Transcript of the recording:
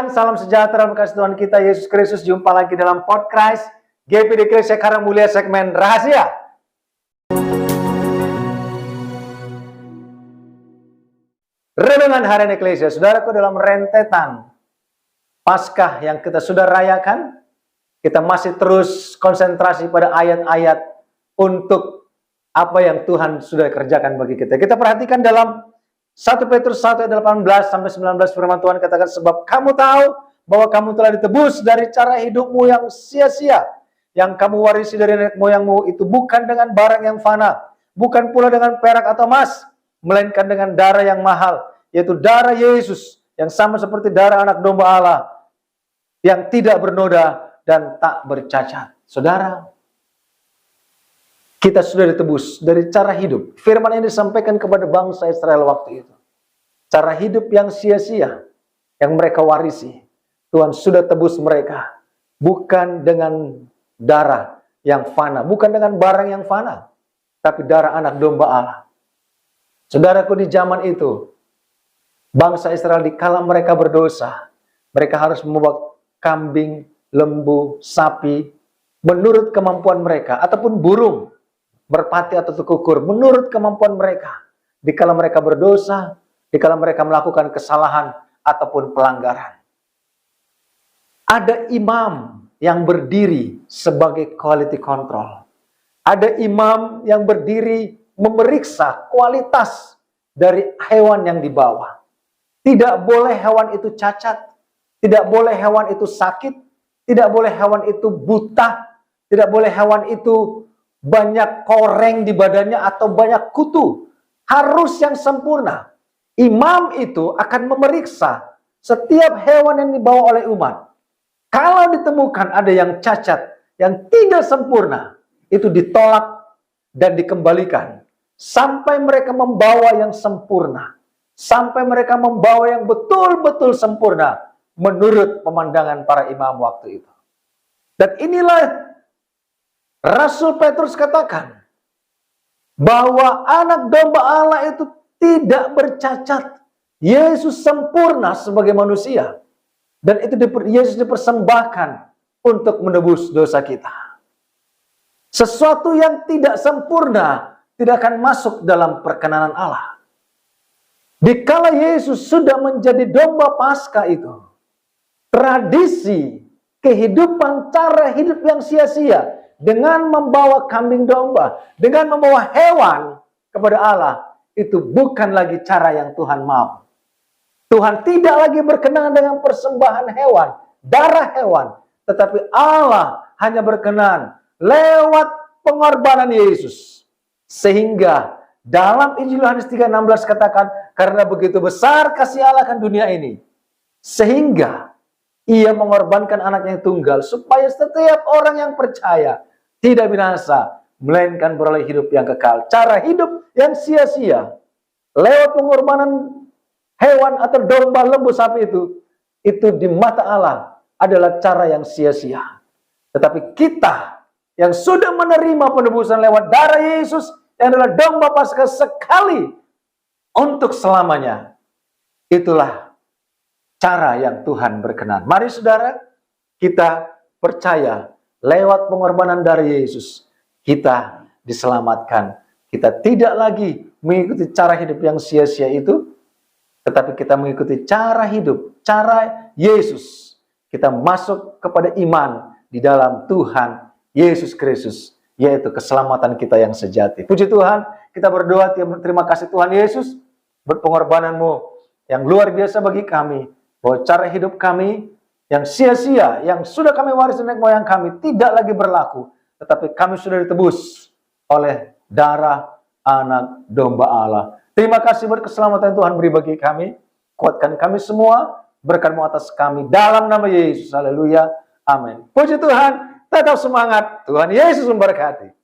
Tuhan, salam sejahtera dalam kasih Tuhan kita Yesus Kristus. Jumpa lagi dalam podcast GPD Gereja Karang Mulia segmen Rahasia. Renungan Harian Eklesia, saudaraku, dalam rentetan Paskah yang kita sudah rayakan, kita masih terus konsentrasi pada ayat-ayat untuk apa yang Tuhan sudah kerjakan bagi kita. Kita perhatikan dalam 1 Petrus 1 ayat 18-19 firman Tuhan katakan, sebab kamu tahu bahwa kamu telah ditebus dari cara hidupmu yang sia-sia, yang kamu warisi dari nenek moyangmu itu bukan dengan barang yang fana, bukan pula dengan perak atau emas, melainkan dengan darah yang mahal, yaitu darah Yesus, yang sama seperti darah anak domba Allah, yang tidak bernoda dan tak bercacat. Saudara, kita sudah ditebus dari cara hidup. Firman ini disampaikan kepada bangsa Israel waktu itu. Cara hidup yang sia-sia, yang mereka warisi. Tuhan sudah tebus mereka. Bukan dengan darah yang fana. Bukan dengan barang yang fana. Tapi darah anak domba Allah. Saudaraku, di zaman itu, bangsa Israel dikala mereka berdosa, mereka harus membawa kambing, lembu, sapi, menurut kemampuan mereka. Ataupun burung, merpati atau tukukur, menurut kemampuan mereka. Dikala mereka berdosa, dikala mereka melakukan kesalahan ataupun pelanggaran. Ada imam yang berdiri sebagai quality control. Ada imam yang berdiri memeriksa kualitas dari hewan yang dibawa. Tidak boleh hewan itu cacat, tidak boleh hewan itu sakit, tidak boleh hewan itu buta, tidak boleh hewan itu banyak koreng di badannya atau banyak kutu. Harus yang sempurna. Imam itu akan memeriksa setiap hewan yang dibawa oleh umat. Kalau ditemukan ada yang cacat, yang tidak sempurna, itu ditolak dan dikembalikan. Sampai mereka membawa yang sempurna. Sampai mereka membawa yang betul-betul sempurna menurut pemandangan para imam waktu itu. Dan inilah Rasul Petrus katakan bahwa anak domba Allah itu tidak bercacat. Yesus sempurna sebagai manusia. Dan itu Yesus dipersembahkan untuk menebus dosa kita. Sesuatu yang tidak sempurna tidak akan masuk dalam perkenanan Allah. Dikala Yesus sudah menjadi domba Paskah itu, tradisi kehidupan cara hidup yang sia-sia dengan membawa kambing domba, dengan membawa hewan kepada Allah, itu bukan lagi cara yang Tuhan mau. Tuhan tidak lagi berkenan dengan persembahan hewan, darah hewan, tetapi Allah hanya berkenan lewat pengorbanan Yesus. Sehingga dalam Injil Yohanes 3:16 katakan, karena begitu besar kasih Allah akan dunia ini, sehingga Ia mengorbankan anaknya yang tunggal, supaya setiap orang yang percaya tidak binasa, melainkan beroleh hidup yang kekal. Cara hidup yang sia-sia, lewat pengorbanan hewan atau domba, lembu, sapi itu di mata Allah adalah cara yang sia-sia. Tetapi kita yang sudah menerima penebusan lewat darah Yesus, yang adalah domba Paskah sekali untuk selamanya, itulah cara yang Tuhan berkenan. Mari saudara, kita percaya lewat pengorbanan dari Yesus, kita diselamatkan. Kita tidak lagi mengikuti cara hidup yang sia-sia itu, tetapi kita mengikuti cara hidup, cara Yesus. Kita masuk kepada iman di dalam Tuhan Yesus Kristus, yaitu keselamatan kita yang sejati. Puji Tuhan, kita berdoa, terima kasih Tuhan Yesus, berpengorbanan-Mu yang luar biasa bagi kami, bahwa cara hidup kami yang sia-sia, yang sudah kami waris nenek moyang kami, tidak lagi berlaku, tetapi kami sudah ditebus oleh darah anak domba Allah. Terima kasih buat keselamatan Tuhan beri bagi kami. Kuatkan kami semua, berkat-Mu atas kami, dalam nama Yesus. Haleluya, amin. Puji Tuhan, tetap semangat. Tuhan Yesus memberkati.